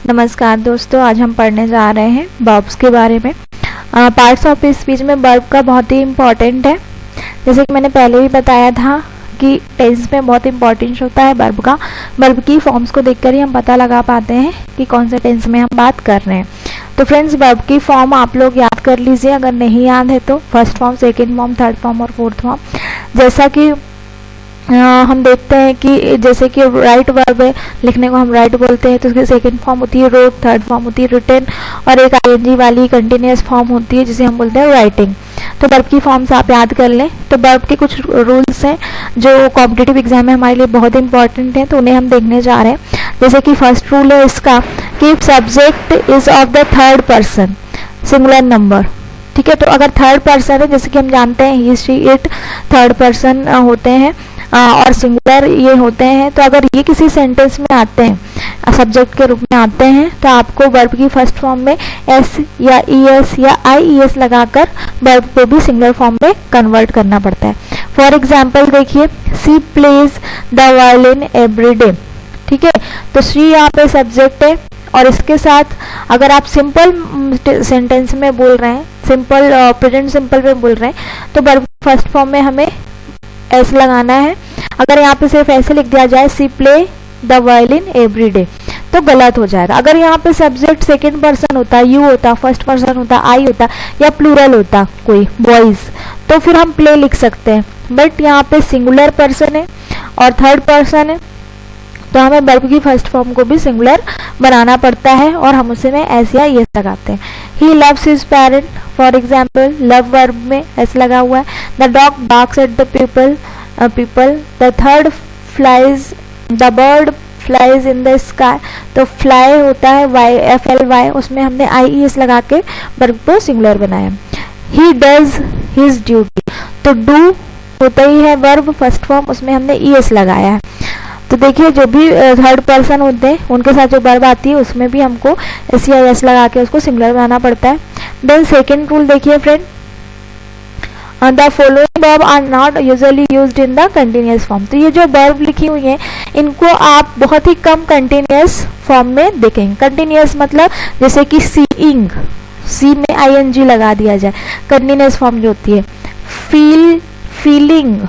नमस्कार दोस्तों, आज हम पढ़ने जा रहे हैं वर्ब्स के बारे में। पार्ट्स ऑफ स्पीच में वर्ब का बहुत ही इम्पोर्टेंट है। जैसे कि मैंने पहले भी बताया था कि टेंस में बहुत इंपॉर्टेंस होता है वर्ब का। वर्ब की फॉर्म्स को देखकर ही हम पता लगा पाते हैं कि कौन से टेंस में हम बात कर रहे हैं। तो फ्रेंड्स, वर्ब की फॉर्म आप लोग याद कर लीजिए, अगर नहीं याद है तो first form, second form, third form और फोर्थ फॉर्म। जैसा कि हम देखते हैं कि जैसे कि राइट वर्ब है, लिखने को हम राइट बोलते हैं, तो उसकी सेकंड फॉर्म होती है रोट, थर्ड फॉर्म होती है रिटन और एक आईएनजी वाली कंटिन्यूअस फॉर्म होती है जिसे हम बोलते हैं राइटिंग। तो वर्ब की फॉर्म्स आप याद कर लें। तो वर्ब के कुछ रूल्स हैं जो कॉम्पिटिटिव एग्जाम में हमारे लिए बहुत इंपॉर्टेंट हैं, तो उन्हें हम देखने जा रहे हैं। जैसे कि फर्स्ट रूल है इसका कि subject is of the third person singular number. ठीक है, तो अगर थर्ड पर्सन है, जैसे कि हम जानते हैं ही, शी, इट थर्ड पर्सन होते हैं और सिंगुलर ये होते हैं, तो अगर ये किसी सेंटेंस में आते हैं, सब्जेक्ट के रूप में आते हैं, तो आपको वर्ब की फर्स्ट फॉर्म में एस या ईएस या आईईएस लगाकर वर्ब को भी सिंगुलर फॉर्म में कन्वर्ट करना पड़ता है। फॉर एग्जाम्पल देखिए, she plays the violin every day. ठीक है, तो सी यहाँ पे सब्जेक्ट है और इसके साथ अगर आप सिंपल सेंटेंस में बोल रहे हैं, सिंपल प्रेजेंट सिंपल में बोल रहे हैं, तो वर्ब फर्स्ट फॉर्म में हमें एस लगाना है। अगर यहाँ पे सिर्फ ऐसे लिख दिया जाए she play the violin every day, तो गलत हो जाएगा। अगर यहाँ पे सब्जेक्ट सेकंड पर्सन होता, यू होता, फर्स्ट पर्सन होता, आई होता या प्लूरल होता कोई बॉयज, तो फिर हम प्ले लिख सकते हैं। बट यहाँ पे सिंगुलर पर्सन है और थर्ड पर्सन है, तो हमें वर्ब की फर्स्ट फॉर्म को भी सिंगुलर बनाना पड़ता है और हम उसे में एस या एस लगाते हैं। He loves his parent, for example love verb में एस लगा हुआ है। The dog barks at the people, the third flies, the bird flies in the sky, तो फ्लाई होता है वाई, एफ एल वाई, उसमें हमने आई ई एस लगा के वर्ब को सिंगुलर बनाया। ही डज हिज ड्यूटी, तो डू होता ही है वर्ब फर्स्ट फॉर्म, उसमें हमने ई एस लगाया है। तो देखिए, जो भी थर्ड पर्सन होते हैं उनके साथ जो वर्ब आती है उसमें भी हमको एस या एस लगा के उसको सिंगुलर बनाना पड़ता है। देन सेकेंड रूल देखिए friend, the following verb are not usually used in the continuous form. तो ये जो वर्ब लिखी हुई है इनको आप बहुत ही कम कंटिन्यूअस फॉर्म में देखेंगे। कंटिन्यूअस मतलब जैसे कि सीइंग, सी में आईएनजी लगा दिया जाए, कंटिन्यूअस फॉर्म जो होती है। फील, फीलिंग,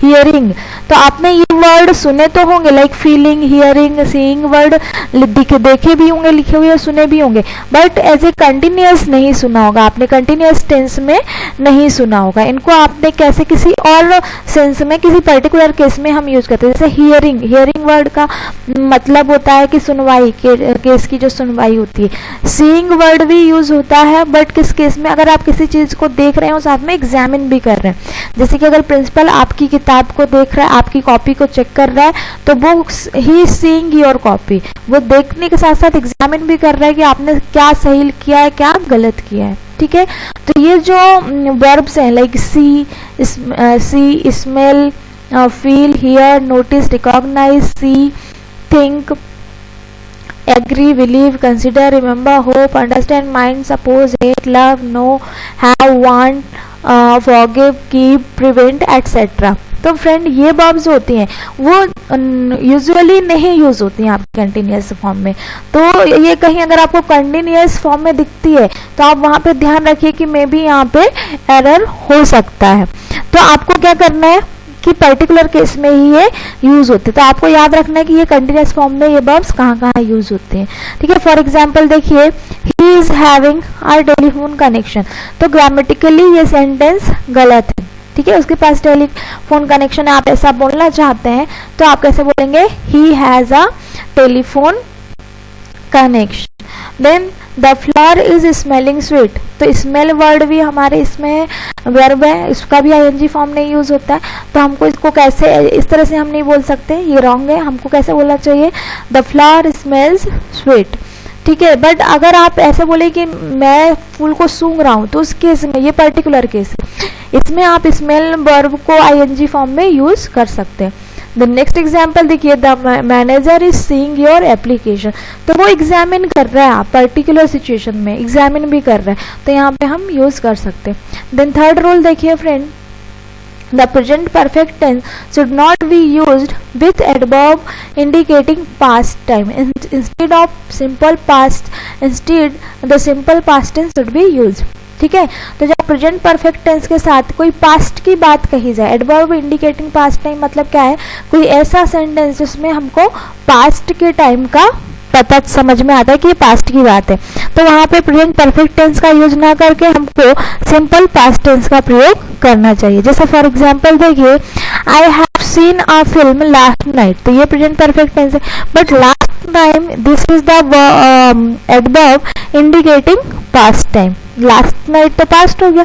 हियरिंग, तो आपने ये वर्ड सुने तो होंगे, like feeling, hearing, seeing word देखे भी होंगे, लिखे हुए सुने भी होंगे, बट एज ए कंटिन्यूअस नहीं सुना होगा आपने, कंटिन्यूअस टेंस में नहीं सुना होगा। इनको आपने कैसे किसी और सेंस में, किसी पर्टिकुलर केस में हम यूज करते हैं। जैसे हियरिंग, हियरिंग वर्ड का मतलब होता है कि सुनवाई, केस की जो सुनवाई होती है। सीइंग वर्ड भी यूज होता है, बट किस केस में, अगर आप किसी चीज को देख रहे हो साथ में एग्जामिन भी कर रहे हैं। जैसे कि अगर प्रिंसिपल आपकी किताब को देख रहा है, आपकी कॉपी को चेक कर रहा है, तो वो ही सीइंग योर कॉपी, वो देखने के साथ साथ एग्जामिन भी कर रहा है कि आपने क्या सही किया है, क्या गलत किया है। ठीक है, तो ये जो वर्ब्स हैं like see, smell, feel, hear, notice, recognise, see, think, agree, believe, consider, remember, hope, understand, mind, suppose, hate, love, know, have, want, forgive, keep, prevent, etcetera. तो फ्रेंड, ये वर्ब्स होती हैं वो यूजुअली नहीं यूज होती हैं आपकी कंटिन्यूअस फॉर्म में। तो ये कहीं अगर आपको कंटिन्यूअस फॉर्म में दिखती है तो आप वहाँ पे ध्यान रखिए कि मे बी यहाँ पे एरर हो सकता है। तो आपको क्या करना है कि पर्टिकुलर केस में ही ये यूज होते हैं, तो आपको याद रखना है कि ये कंटिन्यूअस फॉर्म में ये वर्ब्स कहाँ कहाँ यूज होते हैं। ठीक है, फॉर एग्जाम्पल देखिए, he is having our telephone connection, तो ग्रामेटिकली ये सेंटेंस गलत है। ठीक है, उसके पास टेलीफोन कनेक्शन है, आप ऐसा बोलना चाहते हैं तो आप कैसे बोलेंगे, he has a telephone connection. Then the flower is smelling sweet, तो स्मेल वर्ड भी हमारे इसमें वर्ब है, इसका भी आईएनजी फॉर्म नहीं यूज होता है। तो हमको इसको कैसे, इस तरह से हम नहीं बोल सकते, ये रॉन्ग है। हमको कैसे बोलना चाहिए, द फ्लावर स्मेल्स स्वीट। ठीक है, बट अगर आप ऐसे बोले कि मैं फूल को सूंघ रहा हूँ, तो उस केस में, ये पर्टिकुलर केस है, इसमें आप स्मेल वर्ब को आईएनजी फॉर्म में यूज कर सकते हैं। द नेक्स्ट एग्जाम्पल देखिए, the manager is seeing your application, तो वो एग्जामिन कर रहा है, आप पर्टिकुलर सिचुएशन में एग्जामिन भी कर रहा है, तो यहाँ पे हम यूज कर सकते हैं। देन थर्ड रूल देखिए friend, The present perfect tense should not be used with adverb indicating past time. Instead of simple past, instead the simple past tense should be used. ठीक है, तो जब प्रेजेंट परफेक्ट टेंस के साथ कोई past की बात कही जाए, एडवर्ब इंडिकेटिंग पास्ट टाइम मतलब क्या है, कोई ऐसा सेंटेंस जिसमें हमको पास्ट के टाइम का पता समझ में आता है कि ये पास्ट की बात है, तो वहाँ पे प्रेजेंट परफेक्ट टेंस का यूज ना करके हमको सिंपल पास्ट टेंस का प्रयोग करना चाहिए। जैसे फॉर एग्जांपल देखिए, I have seen a film last night, तो ये प्रेजेंट परफेक्ट टेंस है, but last time this is the adverb indicating past time. Last night तो पास्ट हो गया,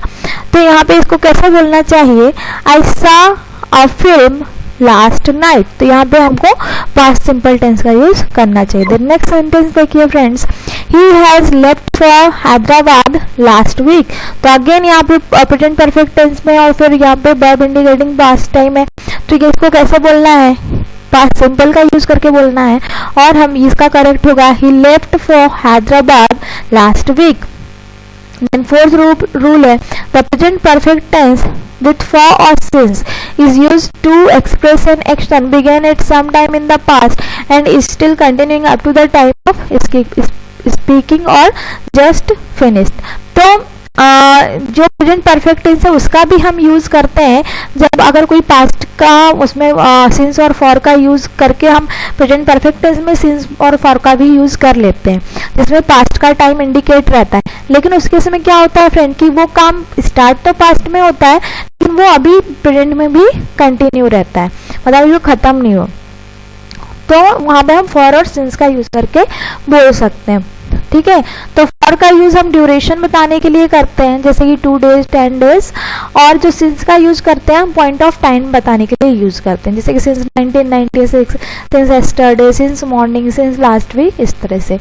तो यहाँ पे इसको कैसे बोलना चाहिए, I saw a film last night, तो यहाँ पे हमको पास्ट सिंपल टेंस का यूज करना चाहिए। नेक्स्ट सेंटेंस देखिए friends, he has left for Hyderabad last week, तो अगेन यहाँ पे प्रेजेंट परफेक्ट टेंस में और फिर यहाँ पे वर्ब इंडिकेटिंग पास्ट टाइम है, तो ये इसको कैसे बोलना है, पास्ट सिंपल का यूज करके बोलना है, और हम इसका करेक्ट होगा he left for Hyderabad last week. Then fourth rule है, the present perfect tense with for or since is used to express an action began at some time in the past and is still continuing up to the time of speaking or just finished। तो जो present perfect tense है उसका भी हम use करते हैं जब अगर कोई पास्ट का उसमें सिंस और फॉर का यूज करके हम प्रेजेंट परफेक्ट टेंस में सिंस और फॉर का भी यूज कर लेते हैं, जिसमें पास्ट का टाइम इंडिकेट रहता है, लेकिन उसके समय क्या होता है फ्रेंड कि वो काम स्टार्ट तो पास्ट में होता है लेकिन वो अभी प्रेजेंट में भी कंटिन्यू रहता है, मतलब वो खत्म नहीं हो, तो वहां पे हम फॉर और सिंस का यूज करके बोल सकते हैं। ठीक है, तो फॉर का यूज हम ड्यूरेशन बताने के लिए करते हैं, जैसे कि 2 days 10 days, और जो सिंस का यूज करते हैं हम पॉइंट ऑफ टाइम बताने के लिए यूज करते हैं, जैसे कि since 1996, since yesterday, since morning, since last week, इस तरह से।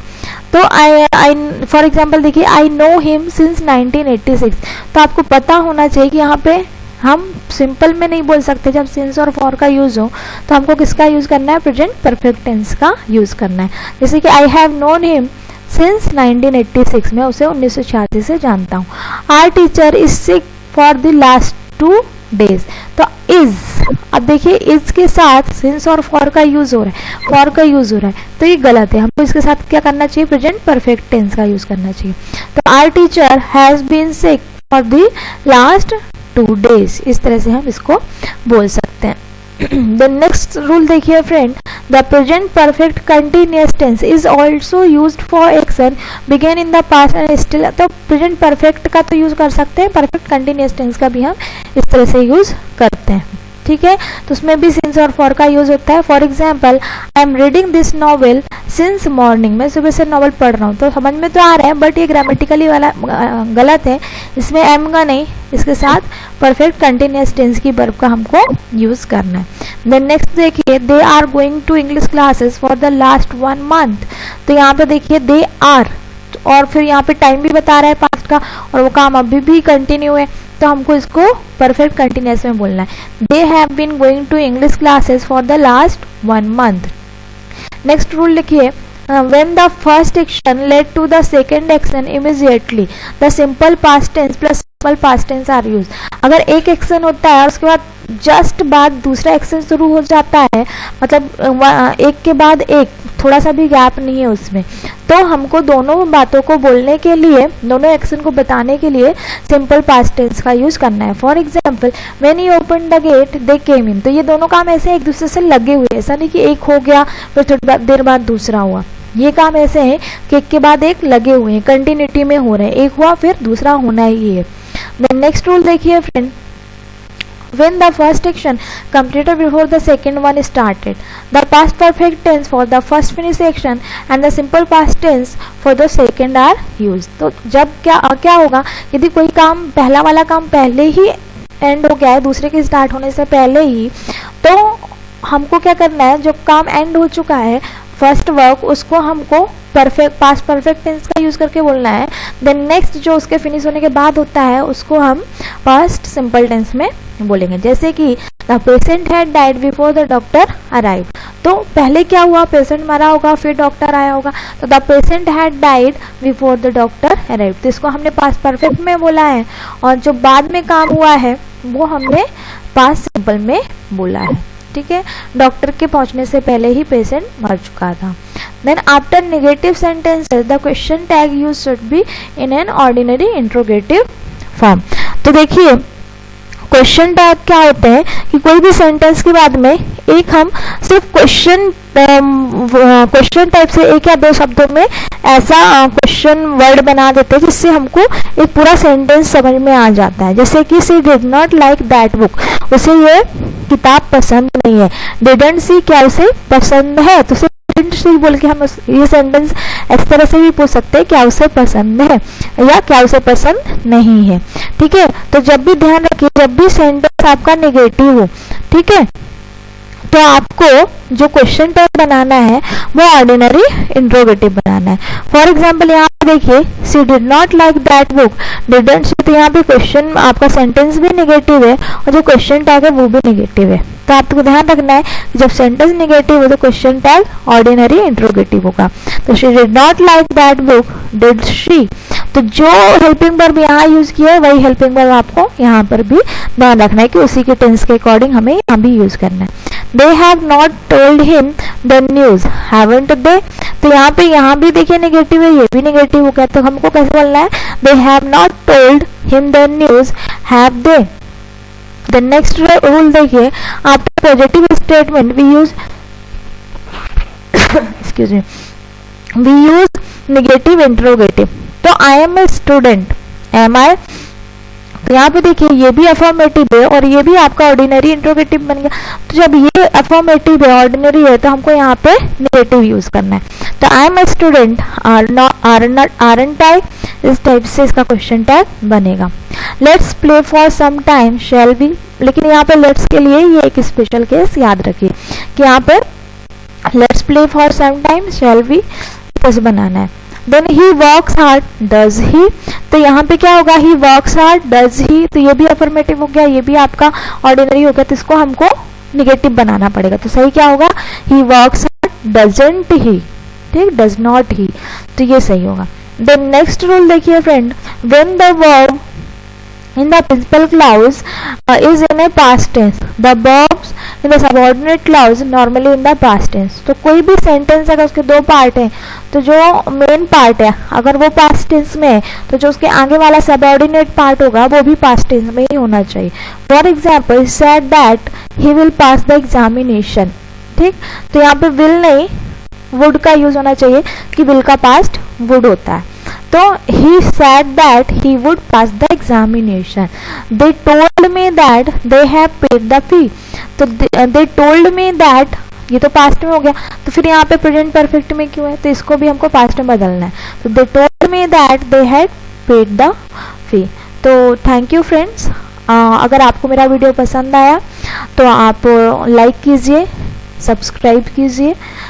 तो आई फॉर एग्जांपल देखिए, आई नो हिम सिंस 1986, तो आपको पता होना चाहिए कि यहाँ पे हम सिंपल में नहीं बोल सकते, जब सिंस और फॉर का यूज हो तो हमको किसका यूज करना है, प्रेजेंट परफेक्ट टेंस का यूज करना है। जैसे कि I have known him since 1986, मैं उसे 1986 से जानता हूँ। Our teacher is sick for the last 2 days, तो इज, अब देखिए इज के साथ सिंस और फॉर का यूज हो रहा है, फॉर का यूज हो रहा है, तो ये गलत है, हमको इसके साथ क्या करना चाहिए, प्रेजेंट परफेक्ट टेंस का यूज करना चाहिए। तो our teacher has been sick for the last 2 days, इस तरह से हम इसको बोल सकते हैं। The next rule देखिए friend, the present perfect continuous tense is also used for action began in the past and still, तो present perfect का तो यूज कर सकते हैं, perfect continuous tense का भी हम इस तरह से यूज करते हैं। ठीक है, तो उसमें भी सिंस और फॉर का यूज होता है। For example, I am reading this novel since morning, मैं सुबह से नॉवल पढ़ रहा हूँ, तो समझ में तो आ रहा है बट ये ग्रामेटिकली वाला गलत है, इसमें एम का नहीं, इसके साथ परफेक्ट कंटिन्यूअस टेंस की वर्ब का हमको यूज करना है। देन नेक्स्ट देखिए, they are going to English classes for the last 1 month, तो यहाँ पे देखिए दे आर, और फिर यहाँ पे टाइम भी बता रहा है पास्ट का, और वो काम अभी भी कंटिन्यू है, तो हमको इसको परफेक्ट कंटिन्यूअस में बोलना है। They have been going to English classes for the last 1 month। Next rule लिखिए, when the first action led to the second action immediately the simple past tense plus simple past tense are used। अगर एक action होता है और उसके बाद just बाद दूसरा एक्शन शुरू हो जाता है, मतलब एक के बाद एक, थोड़ा सा भी गैप नहीं है उसमें, तो हमको दोनों बातों को बोलने के लिए, दोनों एक्शन को बताने के लिए सिंपल पास्ट टेंस का यूज करना है। For example, when he open the gate they came in, तो ये दोनों काम ऐसे एक दूसरे से लगे हुए, ऐसा नहीं कि एक हो गया फिर थोड़ी देर बाद दूसरा हुआ, ये काम ऐसे है कि एक के बाद एक लगे हुए हैं, कंटिन्यूटी में हो रहे हैं, एक हुआ फिर दूसरा होना ही है। देन नेक्स्ट रूल देखिए friend, when the first action completed before the second one started, the past perfect tense for the first finished action and the simple past tense for the second are used। तो जब क्या होगा, यदि कोई काम, पहला वाला काम पहले ही एंड हो गया है, दूसरे के स्टार्ट होने से पहले ही, तो हमको क्या करना है, जो काम एंड हो चुका है फर्स्ट वर्क, उसको हमको परफेक्ट पास्ट परफेक्ट टेंस का यूज करके बोलना है। देन नेक्स्ट जो उसके फिनिश होने के बाद होता है उसको हम पास्ट सिंपल टेंस में बोलेंगे, जैसे कि the patient had died before the doctor arrive, तो पहले क्या हुआ, पेशेंट मरा होगा फिर डॉक्टर आया होगा, तो the patient had died before the doctor arrive, तो इसको हमने पास्ट परफेक्ट में बोला है। और जो बाद में काम हुआ है वो हमने पास्ट सिंपल में बोला है, ठीक है। डॉक्टर के पहुंचने से पहले ही पेशेंट मर चुका था। Then after negative sentences the question tag used should be in an ordinary interrogative form. तो देखिए क्वेश्चन टैग क्या होते हैं कि कोई भी सेंटेंस के बाद में एक हम सिर्फ क्वेश्चन टाइप से एक या दो शब्दों में ऐसा क्वेश्चन वर्ड बना देते हैं जिससे हमको एक पूरा सेंटेंस समझ में आ जाता है। जैसे कि she did not like that book, उसे ये किताब पसंद नहीं है। डिडंट सी, क्या उसे पसंद है, तो उसे डिडंट सी बोल के हम ये सेंटेंस इस तरह से भी पूछ सकते हैं क्या उसे पसंद है या क्या उसे पसंद नहीं है, ठीक है। तो जब भी ध्यान रखिए, जब भी सेंटेंस आपका नेगेटिव हो, ठीक है, तो आपको जो क्वेश्चन टैग बनाना है वो ऑर्डिनरी इंट्रोगेटिव बनाना है। फॉर एग्जाम्पल यहाँ पे देखिए she did not like that book, didn't see, तो यहाँ पे क्वेश्चन आपका सेंटेंस भी नेगेटिव है और जो क्वेश्चन टैग है वो भी नेगेटिव है। तो आपको ध्यान रखना है कि जब सेंटेंस नेगेटिव हो तो क्वेश्चन टैग ऑर्डिनरी इंट्रोगेटिव होगा। तो she did not like that book, did she, तो जो हेल्पिंग वर्ब यहाँ यूज किया है वही हेल्पिंग वर्ब आपको यहाँ पर भी ध्यान रखना है कि उसी के टेंस के अकॉर्डिंग हमें यहाँ भी यूज करना है। They have not told him the news, haven't they? तो यहाँ भी देखिए नेगेटिव है, ये भी नेगेटिव हो गया, तो हमको कैसे बोलना है? They have not told him the news, have they? The next rule देखिए, after positive statement we use excuse me, we use negative interrogative. तो I am a student, am I? तो यहाँ पे देखिए ये भी अफर्मेटिव है और ये भी आपका ऑर्डिनरी इंट्रोगेटिव बन गया। तो जब ये अफर्मेटिव है, ऑर्डिनरी है, तो हमको यहाँ पे नेगेटिव यूज करना है। तो I am a student, aren't I, इस टाइप से इसका क्वेश्चन टैग बनेगा। Let's play for some time shall we, लेकिन यहाँ पे लेट्स के लिए ये एक स्पेशल केस याद रखिए कि यहाँ पे let's play for some time shall we कैसे बनाना है। Then he works hard, does he, तो यहाँ पे क्या होगा? He works hard, does he, तो ये भी अफर्मेटिव हो गया, ये भी आपका ऑर्डिनरी हो गया, तो इसको हमको निगेटिव बनाना पड़ेगा। तो सही क्या होगा? ही वर्क्स हार्ड, डजंट ही, ठीक, डज नॉट ही, तो ये सही होगा। देन नेक्स्ट रूल देखिए friend, when the verb in the principal clause is in a past tense, the verbs in the subordinate clause normally in the past tense। तो कोई भी sentence अगर उसके दो पार्ट हैं तो जो मेन पार्ट है अगर वो पास्ट टेंस में है तो जो उसके आगे वाला सबऑर्डिनेट पार्ट होगा वो भी पास्ट टेंस में ही होना चाहिए। For example said that he will pass the examination, ठीक, तो यहाँ पे will नहीं would का यूज होना चाहिए कि will का पास्ट would होता है। तो he said that he would pass the examination. They told me that they have paid the fee. तो they told me that, ये तो पास्ट में हो गया, तो फिर यहाँ पे प्रेजेंट परफेक्ट में क्यों है? तो इसको भी हमको पास्ट में बदलना है। तो they told me that they had paid the fee। तो थैंक यू फ्रेंड्स। अगर आपको मेरा वीडियो पसंद आया तो आप लाइक कीजिए, सब्सक्राइब कीजिए।